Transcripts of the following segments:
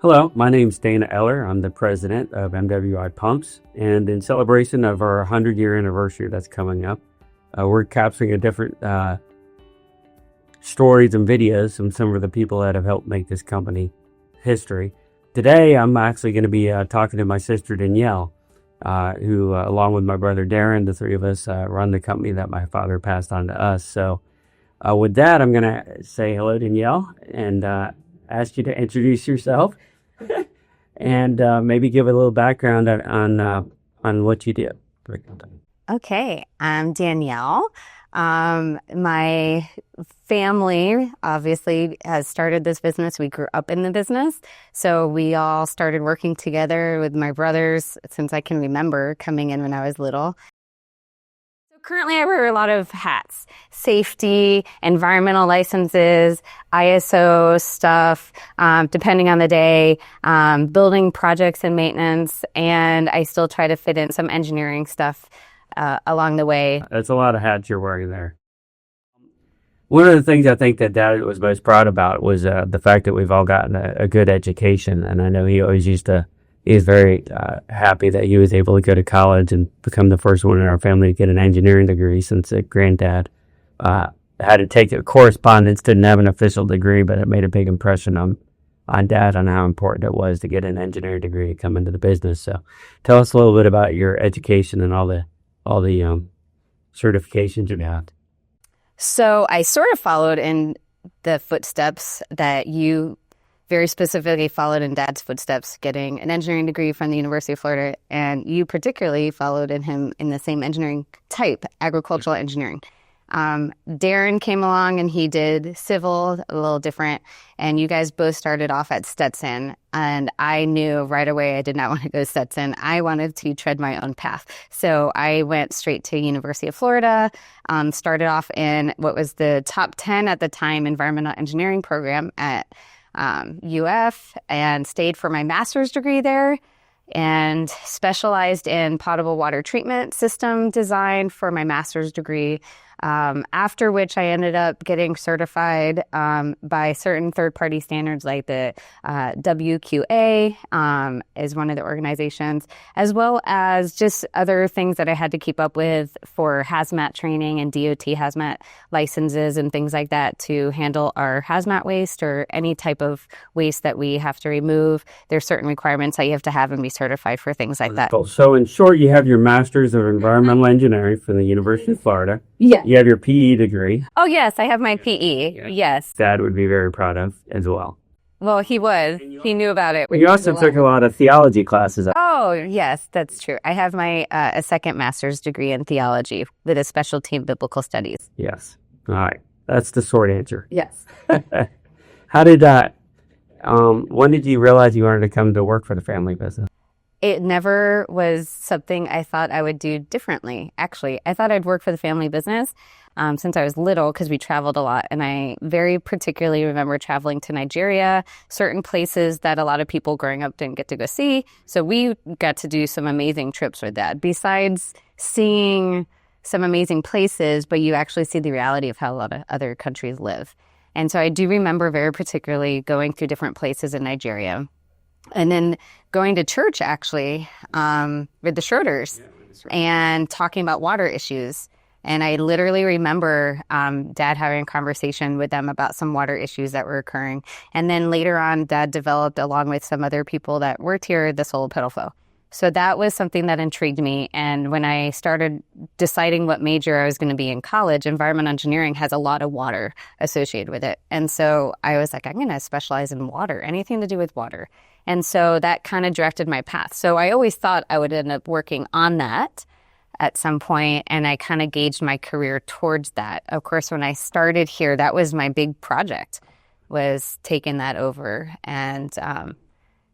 Hello, my name's Dana Eller. I'm the president of MWI Pumps, and in celebration of our 100-year anniversary that's coming up, we're capturing a different stories and videos from some of the people that have helped make this company history. Today, I'm actually going to be talking to my sister Danielle, who, along with my brother Darren, the three of us run the company that my father passed on to us. So with that, I'm going to say hello, Danielle, and ask you to introduce yourself and maybe give a little background on what you do. Okay, I'm Danielle. My family obviously has started this business. We grew up in the business, so we all started working together with my brothers since I can remember, coming in when I was little. So currently I wear a lot of hats: safety, environmental licenses, ISO stuff, depending on the day, building projects and maintenance, and I still try to fit in some engineering stuff along the way. That's a lot of hats you're wearing there. One of the things I think that Dad was most proud about was the fact that we've all gotten a good education. And I know he always he was very happy that he was able to go to college and become the first one in our family to get an engineering degree, since granddad had to take a correspondence, didn't have an official degree, but it made a big impression on Dad on how important it was to get an engineering degree to come into the business. So tell us a little bit about your education and all the certifications you got. So I sort of followed in the footsteps that you very specifically followed in Dad's footsteps, getting an engineering degree from the University of Florida, and you particularly followed in him in the same engineering type, agricultural engineering. Darren came along and he did civil, a little different, and you guys both started off at Stetson, and I knew right away I did not want to go to Stetson. I wanted to tread my own path. So I went straight to University of Florida, started off in what was the top 10 at the time environmental engineering program at UF, and stayed for my master's degree there, and specialized in potable water treatment system design for my master's degree. After which I ended up getting certified by certain third-party standards like the WQA is one of the organizations, as well as just other things that I had to keep up with for hazmat training and DOT hazmat licenses and things like that to handle our hazmat waste or any type of waste that we have to remove. There's certain requirements that you have to have and be certified for things like that. So in short, you have your Master's of Environmental Engineering from the University of Florida. Yeah. You have your PE degree. Oh, yes, I have my PE. Yes. Dad would be very proud of as well. Well, he was. He knew about it. You also took a lot of theology classes. Oh, yes, that's true. I have my a second master's degree in theology with a specialty in biblical studies. Yes. All right. That's the short answer. Yes. How did that, when did you realize you wanted to come to work for the family business? It never was something I thought I would do differently, actually. I thought I'd work for the family business since I was little, because we traveled a lot. And I very particularly remember traveling to Nigeria, certain places that a lot of people growing up didn't get to go see. So we got to do some amazing trips with Dad. Besides seeing some amazing places, but you actually see the reality of how a lot of other countries live. And so I do remember very particularly going through different places in Nigeria. And then going to church, actually, with the Schroeders and talking about water issues. And I literally remember Dad having a conversation with them about some water issues that were occurring. And then later on, Dad developed, along with some other people that worked here, the Solarpedalflo. So that was something that intrigued me. And when I started deciding what major I was going to be in college, environmental engineering has a lot of water associated with it. And so I was like, I'm going to specialize in water, anything to do with water. And so that kind of directed my path. So I always thought I would end up working on that at some point, and I kind of gauged my career towards that. Of course, when I started here, that was my big project, was taking that over and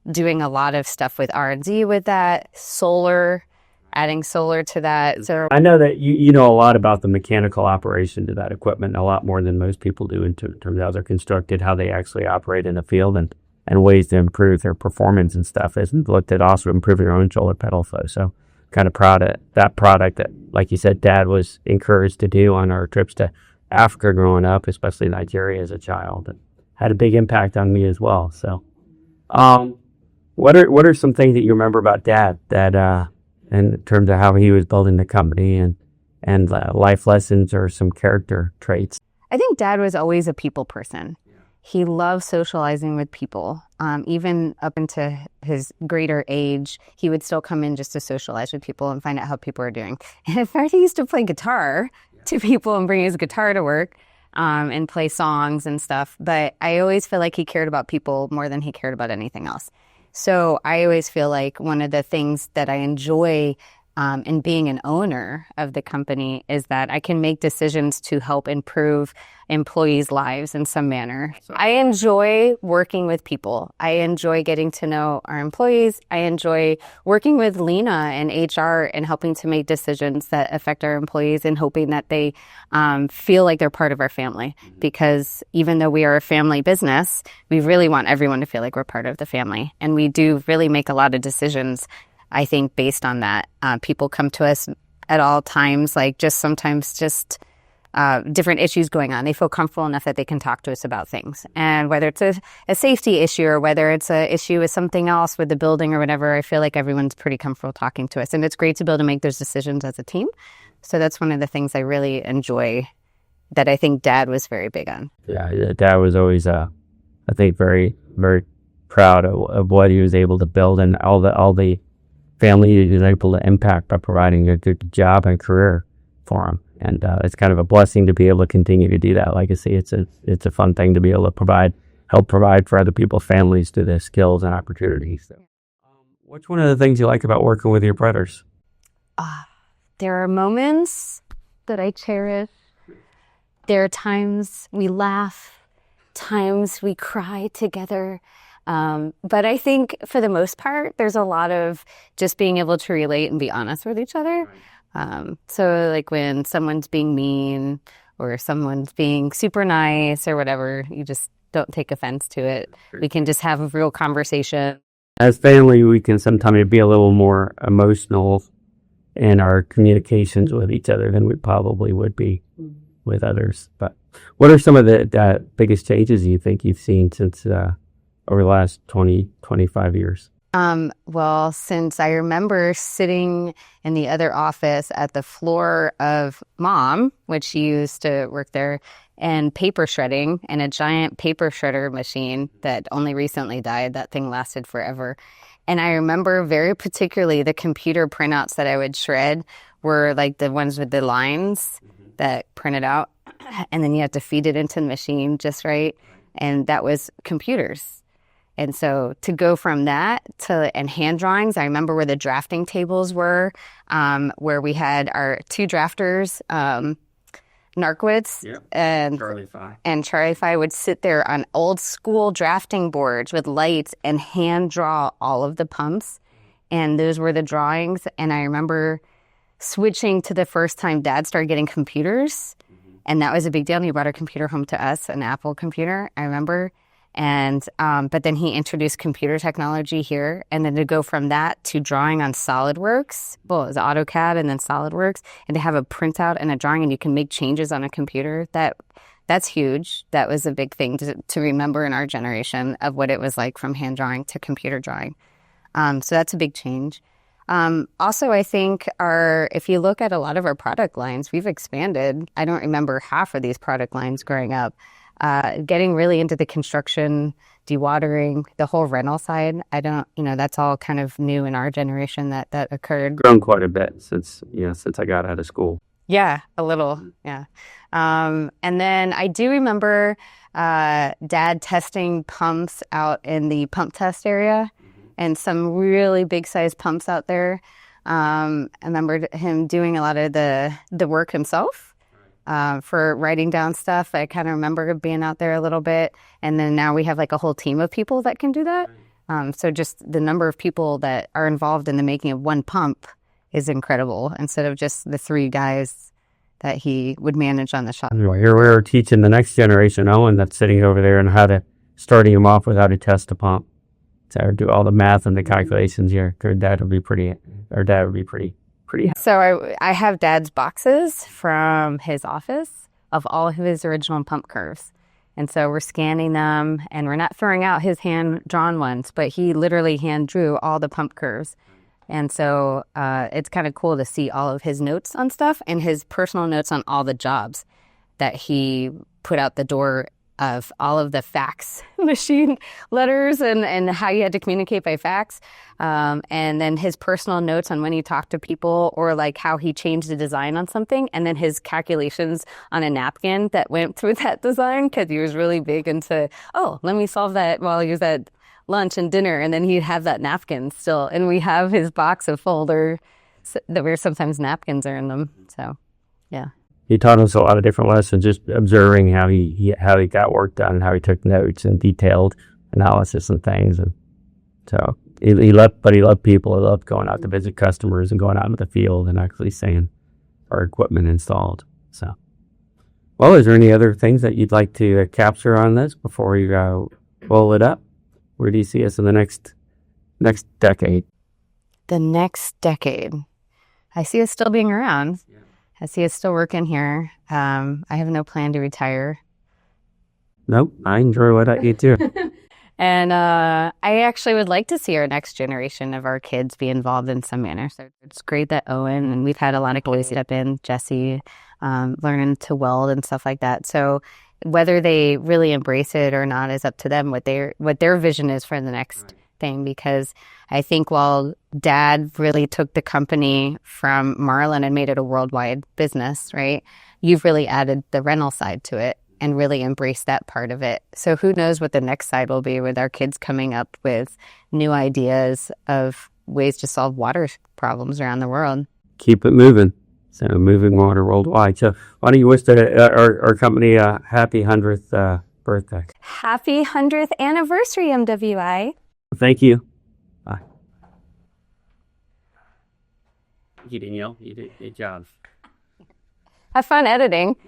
doing a lot of stuff with R&D with that, solar, adding solar to that. So I know that you know a lot about the mechanical operation to that equipment, a lot more than most people do in terms of how they're constructed, how they actually operate in the field, and ways to improve their performance and stuff. Isn't looked at also improve your own Solarpedalflo. So kind of proud of that product that, like you said, Dad was encouraged to do on our trips to Africa growing up, especially Nigeria as a child. It had a big impact on me as well. So What are some things that you remember about Dad that in terms of how he was building the company and life lessons or some character traits? I think Dad was always a people person. He loved socializing with people. Even up into his greater age, he would still come in just to socialize with people and find out how people are doing. And in fact, he used to play guitar to people and bring his guitar to work and play songs and stuff. But I always feel like he cared about people more than he cared about anything else. So I always feel like one of the things that I enjoy in being an owner of the company is that I can make decisions to help improve employees' lives in some manner. I enjoy working with people. I enjoy getting to know our employees. I enjoy working with Lena and HR and helping to make decisions that affect our employees and hoping that they feel like they're part of our family. Because even though we are a family business, we really want everyone to feel like we're part of the family. And we do really make a lot of decisions, I think, based on that. People come to us at all times, like sometimes different issues going on. They feel comfortable enough that they can talk to us about things. And whether it's a safety issue or whether it's an issue with something else with the building or whatever, I feel like everyone's pretty comfortable talking to us. And it's great to be able to make those decisions as a team. So that's one of the things I really enjoy that I think Dad was very big on. Yeah, Dad was always, I think, very, very proud of what he was able to build and all the family he was able to impact by providing a good job and career for him. And it's kind of a blessing to be able to continue to do that legacy. It's a fun thing to be able to help provide for other people's families through their skills and opportunities. So, what's one of the things you like about working with your brothers? There are moments that I cherish. There are times we laugh, times we cry together. But I think for the most part, there's a lot of just being able to relate and be honest with each other. So like when someone's being mean or someone's being super nice or whatever, you just don't take offense to it. We can just have a real conversation. As family, we can sometimes be a little more emotional in our communications with each other than we probably would be with others. But what are some of the biggest changes you think you've seen since over the last 20, 25 years? Well, since I remember sitting in the other office at the floor of Mom, which she used to work there, and paper shredding and a giant paper shredder machine that only recently died. That thing lasted forever. And I remember very particularly the computer printouts that I would shred were like the ones with the lines that printed out. And then you have to feed it into the machine just right. And that was computers. And so to go from that and hand drawings, I remember where the drafting tables were, where we had our two drafters, Narkwitz and Charlie Fye would sit there on old school drafting boards with lights and hand draw all of the pumps. And those were the drawings. And I remember switching to the first time Dad started getting computers. And that was a big deal. And he brought a computer home to us, an Apple computer, I remember. And but then he introduced computer technology here, and then to go from that to drawing on SolidWorks, well, it was AutoCAD and then SolidWorks, and to have a printout and a drawing, and you can make changes on a computer. That's huge. That was a big thing to remember in our generation of what it was like from hand drawing to computer drawing. So that's a big change. Also, I think if you look at a lot of our product lines, we've expanded. I don't remember half of these product lines growing up. Getting really into the construction, dewatering, the whole rental side. That's all kind of new in our generation that occurred. Grown quite a bit since I got out of school. Yeah, a little. Yeah. And then I do remember Dad testing pumps out in the pump test area and some really big size pumps out there. I remember him doing a lot of the work himself. For writing down stuff. I kind of remember being out there a little bit. And then now we have like a whole team of people that can do that. So just the number of people that are involved in the making of one pump is incredible instead of just the 3 guys that he would manage on the shop. Here we're teaching the next generation, Owen, that's sitting over there, and how to starting him off with how to test a pump. So do all the math and the calculations here. Our dad would be pretty So I have Dad's boxes from his office of all of his original pump curves. And so we're scanning them, and we're not throwing out his hand-drawn ones, but he literally hand-drew all the pump curves. And so it's kind of cool to see all of his notes on stuff and his personal notes on all the jobs that he put out the door, of all of the fax machine letters and how you had to communicate by fax. And then his personal notes on when he talked to people, or like how he changed the design on something. And then his calculations on a napkin that went through that design, because he was really big into, oh, let me solve that while he was at lunch and dinner. And then he'd have that napkin still. And we have his box of folder that where sometimes napkins are in them. So, yeah. He taught us a lot of different lessons, just observing how he got work done, and how he took notes and detailed analysis and things. And so he loved people. He loved going out to visit customers and going out into the field and actually seeing our equipment installed. So, well, is there any other things that you'd like to capture on this before we roll it up? Where do you see us in the next decade? The next decade, I see us still being around. Yeah. I see us still working here. I have no plan to retire. Nope, I enjoy what I do too. And I actually would like to see our next generation of our kids be involved in some manner. So it's great that Owen, and we've had a lot of boys step in, Jesse, learning to weld and stuff like that. So whether they really embrace it or not is up to them, what their vision is for the next thing. Because I think while Dad really took the company from Marlin and made it a worldwide business, right? You've really added the rental side to it and really embraced that part of it. So who knows what the next side will be, with our kids coming up with new ideas of ways to solve water problems around the world. Keep it moving. So moving water worldwide. So why don't you wish our company a happy 100th birthday. Happy 100th anniversary, MWI. Thank you. Bye. Thank you, Danielle. You did a good job. Have fun editing.